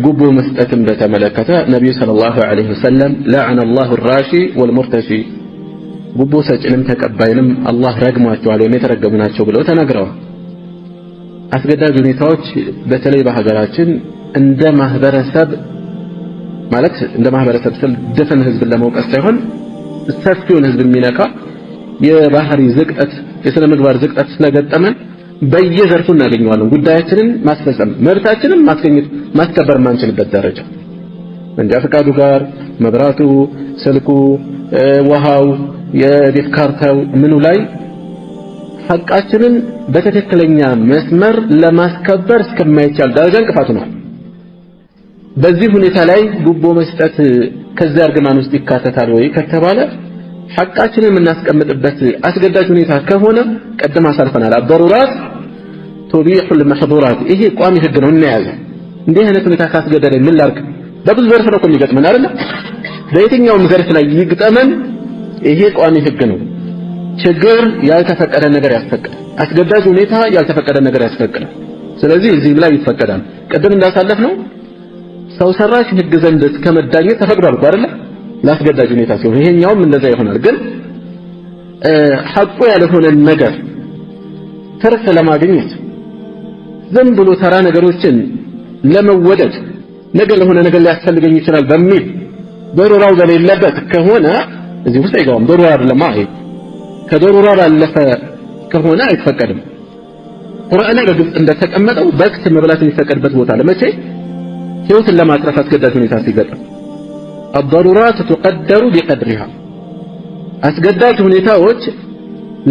ጉቦ መስጠትን በተመለከተ ነብዩ ሰለላሁ ዐለይሂ ወሰለም ለዐነ አላሁ الራሺ ወልሙርተሺ ጉቦ ሰጭንም ተቀባይንም አላህ ረግሟቸዋል ወይም የተረገሙ ናቸው ብለው ተናግረዋል። አስገዳጅ ሁኔታዎች በተለይ በሀገራችን እንደ ማህበረሰብ ማለት እንደ ማህበረሰብ ስል ድፍን ህዝብን ለመውቀስ ሳይሆን ሰፊውን ህዝብ የሚነካ የባህሪ ዝቅጠት የሥነ ምግባር ዝቅጠት ስለገጠመን በየዘርፉ እናገኘዋለን። ጉዳያችንን ማስፈጸም መብታችንን ማስከበር ማንችልበት ደረጃ እንደ ፈቃዱ ጋር መብራቱ፣ ስልኩ፣ ውሃው፣ የቤት ካርታው ምኑ ላይ ሐቃችንን በትክክለኛ መስመር ለማስከበር እስከማይቻል ደረጃ እንቅፋት ነው። በዚህ ሁኔታ ላይ ጉቦ መስጠት ከዚያ እርግማን ውስጥ ይካተታል ወይ ከተባለ ሐቃችንን የምናስቀምጥበት አስገዳጅ ሁኔታ ከሆነ ቀደም አሳልፈናል። አضرورات تبيح المحظورات ይሄ ቋሚ ህግ ነው እናያዘ እንዲህ አይነት ሁኔታ ካስገደደ ምን ላርክ በብዙ ዘርፍ ነው የሚገጥመን አይደል? በየትኛውም ዘርፍ ላይ ይግጠመን ይሄ ቋሚ ህግ ነው። ችግር ያልተፈቀደ ነገር ያስፈቅዳል። አስገዳጅ ሁኔታ ያልተፈቀደ ነገር ያስፈቅዳል። ስለዚህ እዚህ ላይ ይፈቀዳል። ቀደም እንዳሳለፍ ነው ሰው ሰራሽ ህግ ዘንድ ከመዳኘት ተፈቅዷል አይደል? ላስገዳጅ ሁኔታ ሲሆን ይሄኛውም እንደዛ ይሆናል። ግን ሐቁ ያልሆነ ነገር ትርፍ ለማግኘት ዝም ብሎ ተራ ነገሮችን ለመወደድ ነገ ለሆነ ነገር ሊያስፈልገኝ ይችላል በሚል ضرورው በሌለበት ከሆነ እዚህ ውስጥ አይገባም። ضرورة አይደለም አይ ከضرورة ባለፈ ከሆነ አይፈቀድም። ቁርአን ላይ በግልጽ እንደተቀመጠው በክት መብላት የሚፈቀድበት ቦታ ለመቼ ህይወትን ለማጥፋት አስገዳጅ ሁኔታ ሲገጥም الضرورات تقدر بقدرها አስገዳጅ ሁኔታዎች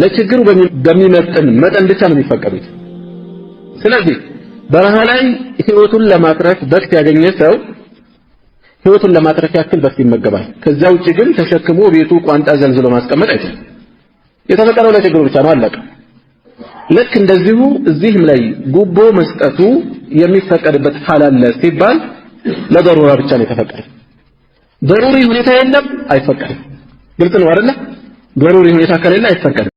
ለችግሩ በሚመጥን መጠን ብቻ ነው የሚፈቀዱት። ስለዚህ በረሃ ላይ ህይወቱን ለማጥረፍ በክት ያገኘ ሰው ህይወቱን ለማጥረፍ ያክል በክት ይመገባል። ከዛ ውጪ ግን ተሸክሞ ቤቱ ቋንጣ ዘልዝሎ ማስቀመጥ አይችልም። የተፈቀደው ለችግሩ ብቻ ነው አለቀ። ልክ እንደዚሁ እዚህም ላይ ጉቦ መስጠቱ የሚፈቀድበት ሐል አለ ሲባል ለضرورة ብቻ ነው የተፈቀደ። ضروري ሁኔታ የለም አይፈቀድም። ግልጽ ነው አይደል? ضروري ሁኔታ ከሌለ አይፈቀድም።